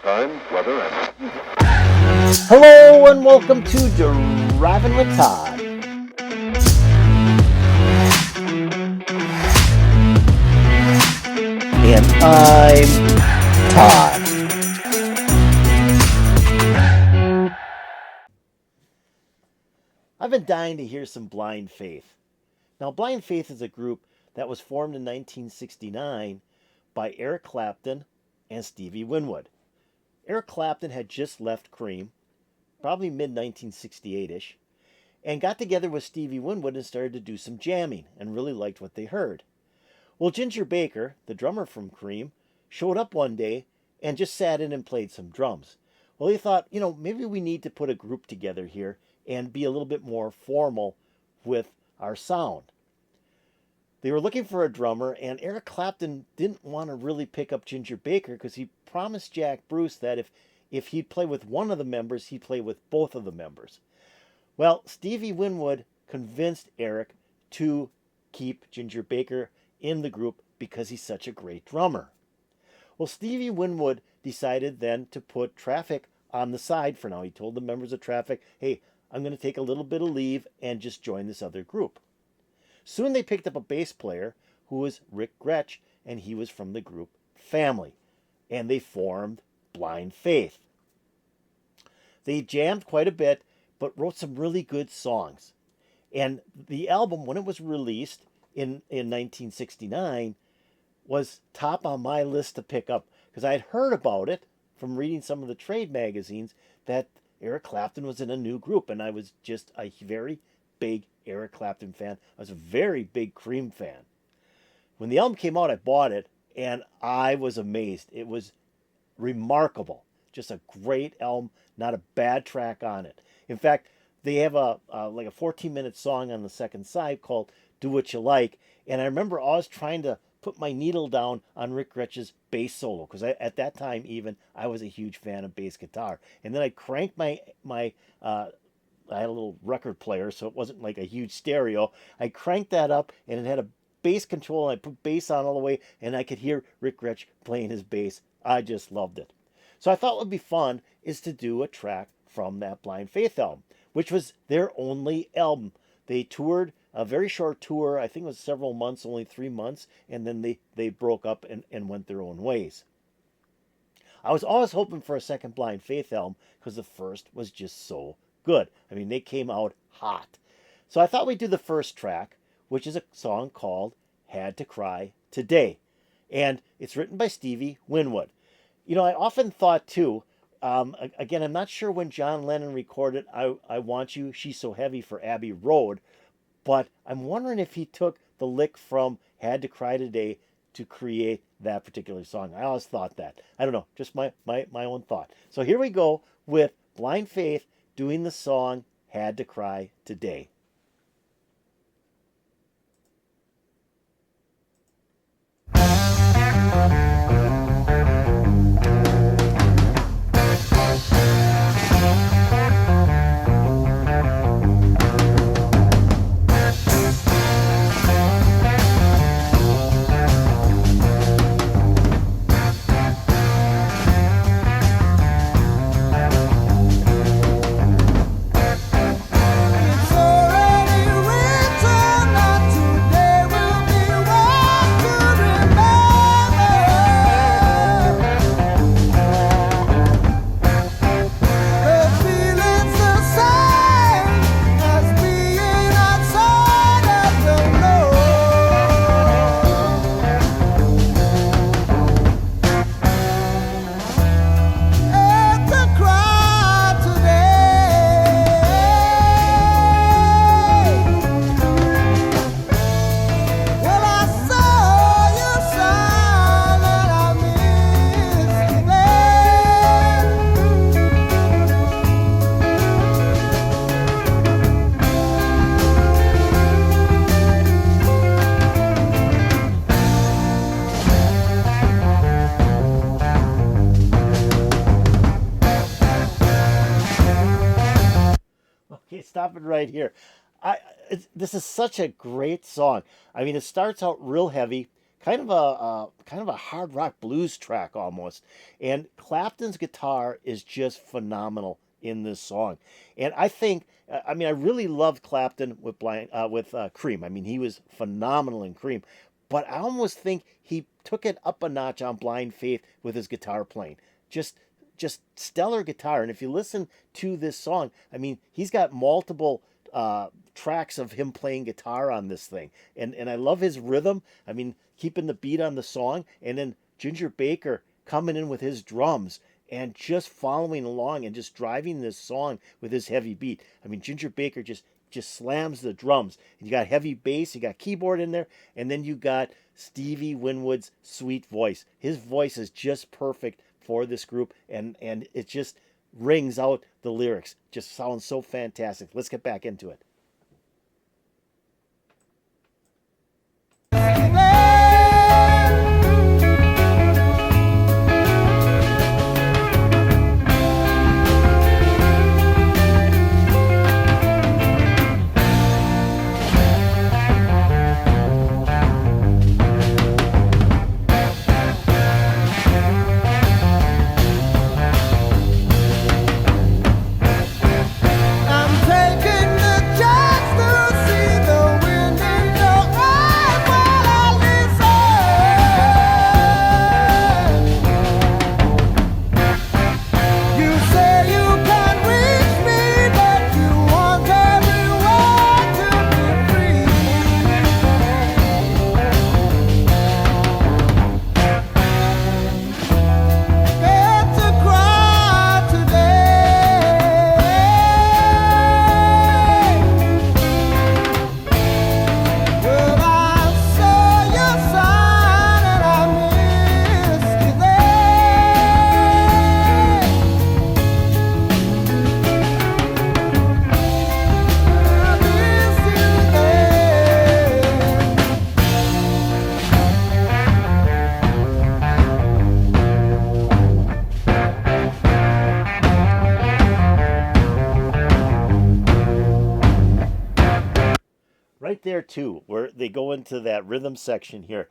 time, weather, and... Hello and welcome to Driving with Todd. And I'm Todd. I've been dying to hear some Blind Faith. Now, Blind Faith is a group that was formed in 1969 by Eric Clapton and Stevie Winwood. Eric Clapton had just left Cream, probably mid-1968-ish, and got together with Stevie Winwood and started to do some jamming and really liked what they heard. Well, Ginger Baker, the drummer from Cream, showed up one day and just sat in and played some drums. Well, he thought, maybe we need to put a group together here and be a little bit more formal with our sound. They were looking for a drummer, and Eric Clapton didn't want to really pick up Ginger Baker because he promised Jack Bruce that if he'd play with one of the members, he'd play with both of the members. Well, Stevie Winwood convinced Eric to keep Ginger Baker in the group because he's such a great drummer. Well, Stevie Winwood decided then to put Traffic on the side for now. He told the members of Traffic, hey, I'm going to take a little bit of leave and just join this other group. Soon they picked up a bass player who was Ric Grech, and he was from the group Family, and they formed Blind Faith. They jammed quite a bit, but wrote some really good songs. And the album, when it was released in 1969, was top on my list to pick up because I had heard about it from reading some of the trade magazines that Eric Clapton was in a new group, and I was just a very big Eric Clapton fan. I was a very big Cream fan. When the album came out, I bought it, and I was amazed. It was remarkable. Just a great album, not a bad track on it. In fact, they have a 14-minute song on the second side called Do What You Like, and I remember always trying to put my needle down on Ric Grech's bass solo, because at that time even, I was a huge fan of bass guitar. And then I cranked my I had a little record player, so it wasn't like a huge stereo. I cranked that up, and it had a bass control, and I put bass on all the way, and I could hear Ric Grech playing his bass. I just loved it. So I thought what would be fun is to do a track from that Blind Faith album, which was their only album. They toured a very short tour, I think it was several months, only 3 months, and then they broke up and went their own ways. I was always hoping for a second Blind Faith album because the first was just so good. I mean, they came out hot. So I thought we'd do the first track, which is a song called Had to Cry Today. And it's written by Stevie Winwood. I often thought too, again, I'm not sure when John Lennon recorded I Want You, She's So Heavy for Abbey Road, but I'm wondering if he took the lick from Had to Cry Today to create that particular song. I always thought that. I don't know, just my own thought. So here we go with Blind Faith doing the song Had to Cry Today. Stop it right here. This is such a great song. I mean, it starts out real heavy, kind of a hard rock blues track almost. And Clapton's guitar is just phenomenal in this song. And I think, I mean, I really loved Clapton with Cream. I mean, he was phenomenal in Cream. But I almost think he took it up a notch on Blind Faith with his guitar playing. Just stellar guitar. And if you listen to this song, I mean, he's got multiple tracks of him playing guitar on this thing. And I love his rhythm. I mean, keeping the beat on the song. And then Ginger Baker coming in with his drums and just following along and just driving this song with his heavy beat. I mean, Ginger Baker just slams the drums. And you got heavy bass, you got keyboard in there, and then you got Stevie Winwood's sweet voice. His voice is just perfect for this group, and it just rings out the lyrics. Just sounds so fantastic. Let's get back into it. Right there too, where they go into that rhythm section here.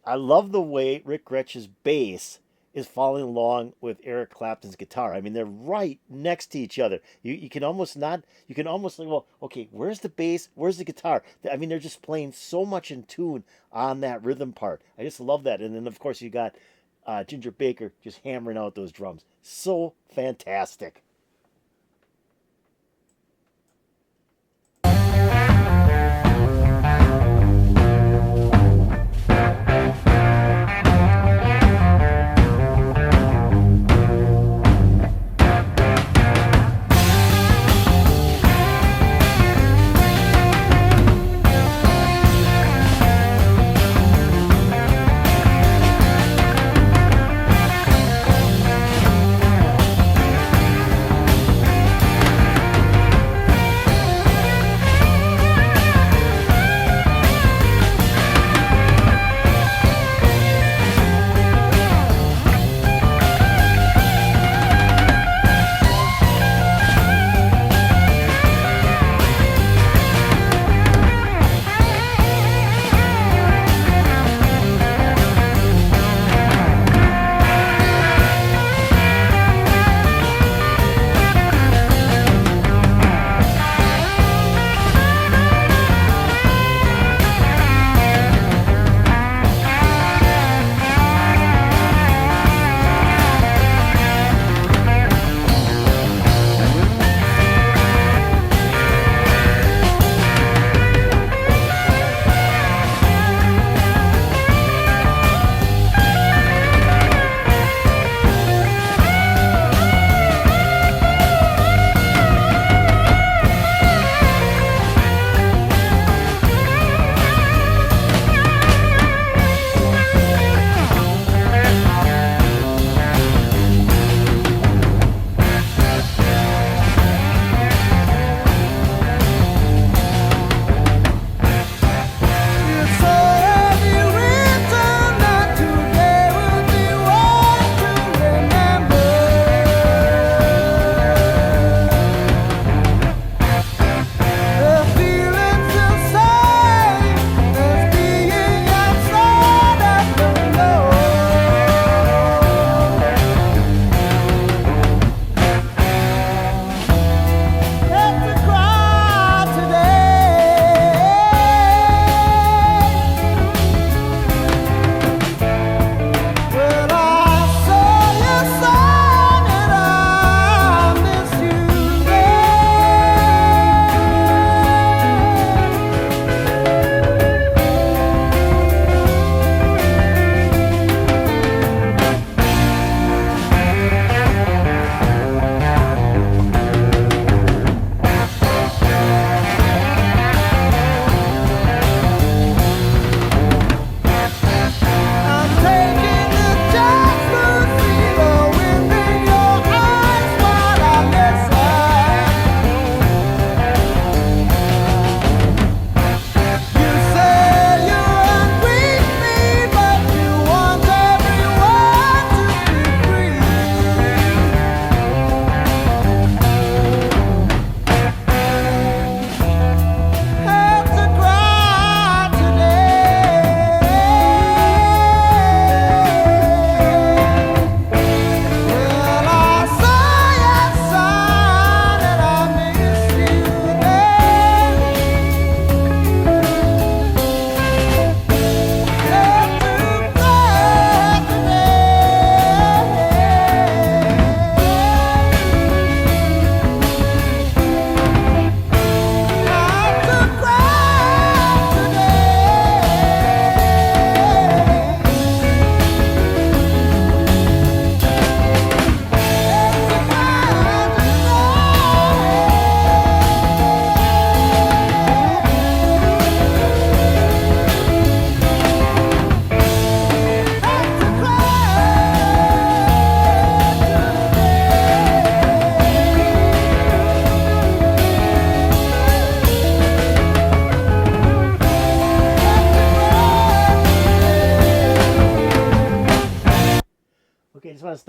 I love the way Ric Grech's bass is following along with Eric Clapton's guitar. I mean, they're right next to each other. You can almost not, you can almost think, well, okay, where's the bass? Where's the guitar? I mean, they're just playing so much in tune on that rhythm part. I just love that. And then, of course, you got Ginger Baker just hammering out those drums. So fantastic.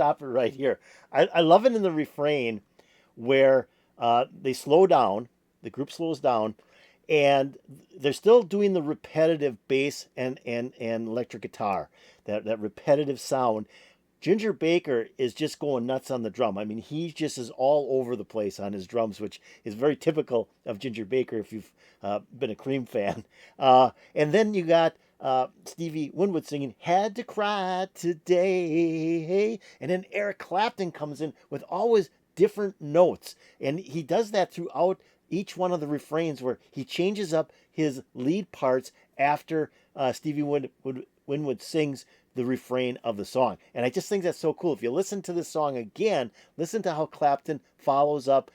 stop it right here. I love it in the refrain where they slow down, the group slows down, and they're still doing the repetitive bass and electric guitar, that repetitive sound. Ginger Baker is just going nuts on the drum. I mean, he just is all over the place on his drums, which is very typical of Ginger Baker if you've been a Cream fan. And then you got Stevie Winwood singing "Had to Cry Today," and then Eric Clapton comes in with always different notes, and he does that throughout each one of the refrains, where he changes up his lead parts after Stevie Winwood sings the refrain of the song. And I just think that's so cool. If you listen to this song again, listen to how Clapton follows up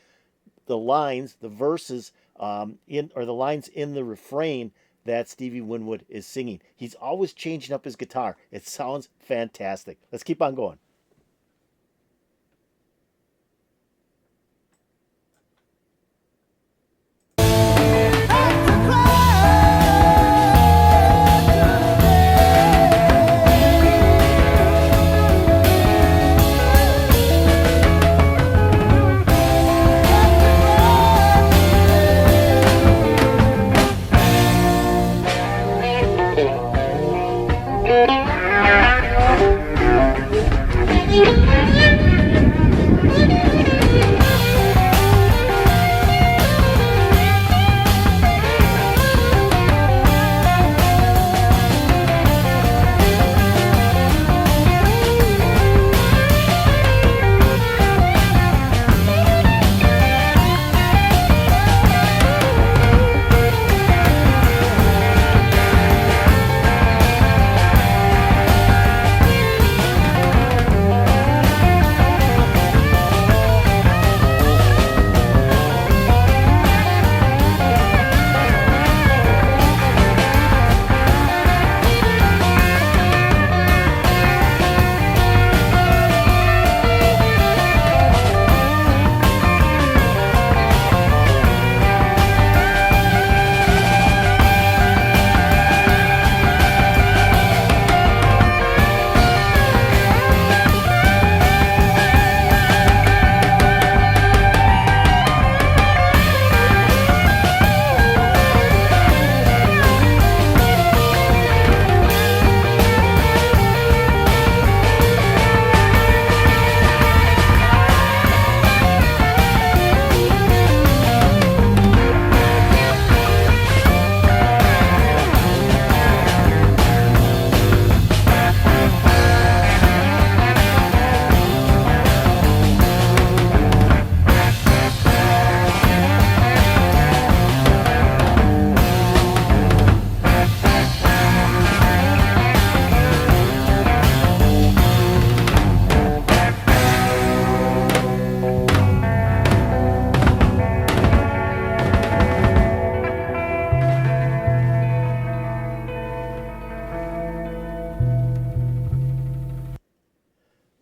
the lines, the verses the lines in the refrain that Stevie Winwood is singing. He's always changing up his guitar. It sounds fantastic. Let's keep on going.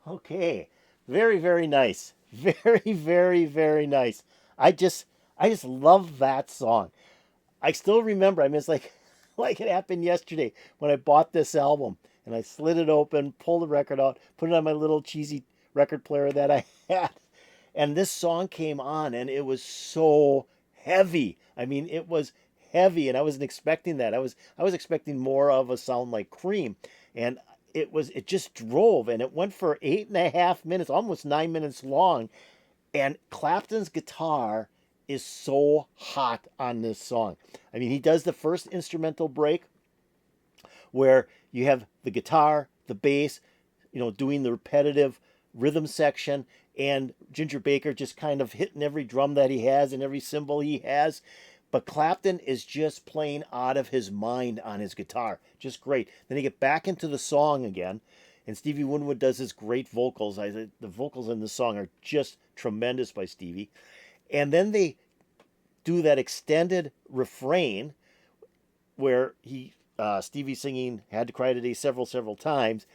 Okay, very, very nice. Very, very, very nice. I just, I just love that song. I still remember. I mean, it's like, like it happened yesterday when I bought this album and I slid it open, pulled the record out, put it on my little cheesy record player that I had, and this song came on, and it was so heavy. I mean, it was heavy, and I wasn't expecting that. I was expecting more of a sound like Cream, and it just drove, and it went for 8.5 minutes, almost 9 minutes long, and Clapton's guitar is so hot on this song. I mean, he does the first instrumental break where you have the guitar, the bass, doing the repetitive rhythm section, and Ginger Baker just kind of hitting every drum that he has and every cymbal he has. But Clapton is just playing out of his mind on his guitar. Just great. Then you get back into the song again, and Stevie Winwood does his great vocals. The vocals in the song are just tremendous by Stevie. And then they do that extended refrain where Stevie singing "Had to Cry Today" several times,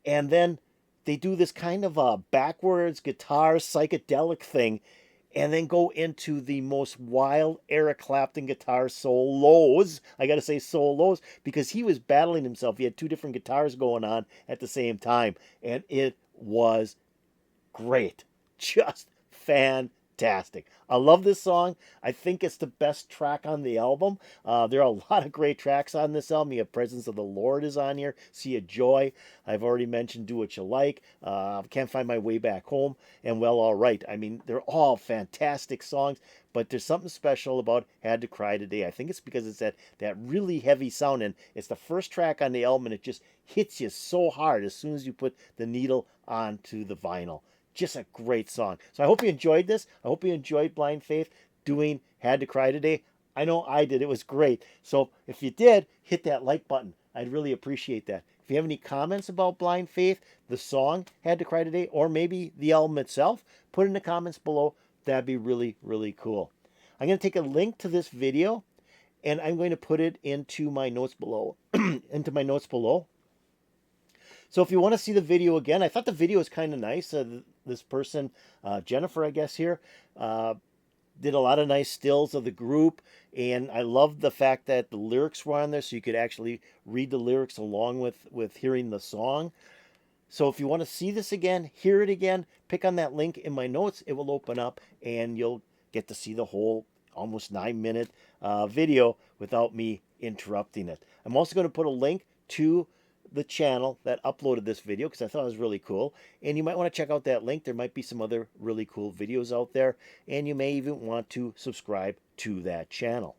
and then they do this kind of a backwards guitar psychedelic thing, and then go into the most wild Eric Clapton guitar solos. I got to say solos because he was battling himself. He had two different guitars going on at the same time, and it was great. Just fantastic. I love this song. I think it's the best track on the album. There are a lot of great tracks on this album. You have Presence of the Lord is on here. See a Joy. I've already mentioned Do What You Like. Can't Find My Way Back Home. And Well, All Right. I mean, they're all fantastic songs, but there's something special about Had to Cry Today. I think it's because it's that really heavy sound, and it's the first track on the album, and it just hits you so hard as soon as you put the needle onto the vinyl. Just a great song. So I hope you enjoyed this. I hope you enjoyed Blind Faith doing Had to Cry Today. I know I did. It was great. So if you did, hit that like button. I'd really appreciate that. If you have any comments about Blind Faith, the song Had to Cry Today, or maybe the album itself, put in the comments below. That'd be really, really cool. I'm going to take a link to this video and I'm going to put it into my notes below. So if you want to see the video again, I thought the video was kind of nice. This person, Jennifer, I guess here, did a lot of nice stills of the group. And I loved the fact that the lyrics were on there so you could actually read the lyrics along with hearing the song. So if you want to see this again, hear it again, pick on that link in my notes. It will open up and you'll get to see the whole almost 9-minute video without me interrupting it. I'm also going to put a link to the channel that uploaded this video because I thought it was really cool, and you might want to check out that link. There might be some other really cool videos out there, and you may even want to subscribe to that channel.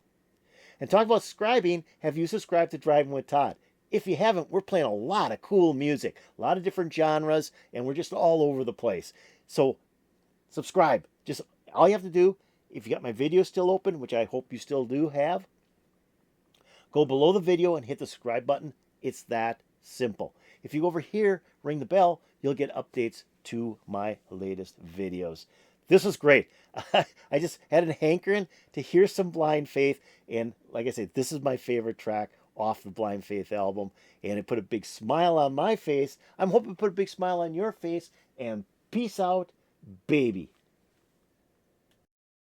And talk about subscribing, have you subscribed to Driving with Todd? If you haven't, we're playing a lot of cool music, a lot of different genres, and we're just all over the place. So subscribe. Just all you have to do, if you got my video still open, which I hope you still do have, go below the video and hit the subscribe button. It's that simple. If you go over here, ring the bell, you'll get updates to my latest videos. This was great. I just had a hankering to hear some Blind Faith, and like I said, this is my favorite track off the Blind Faith album, and it put a big smile on my face. I'm hoping to put a big smile on your face, and peace out, baby.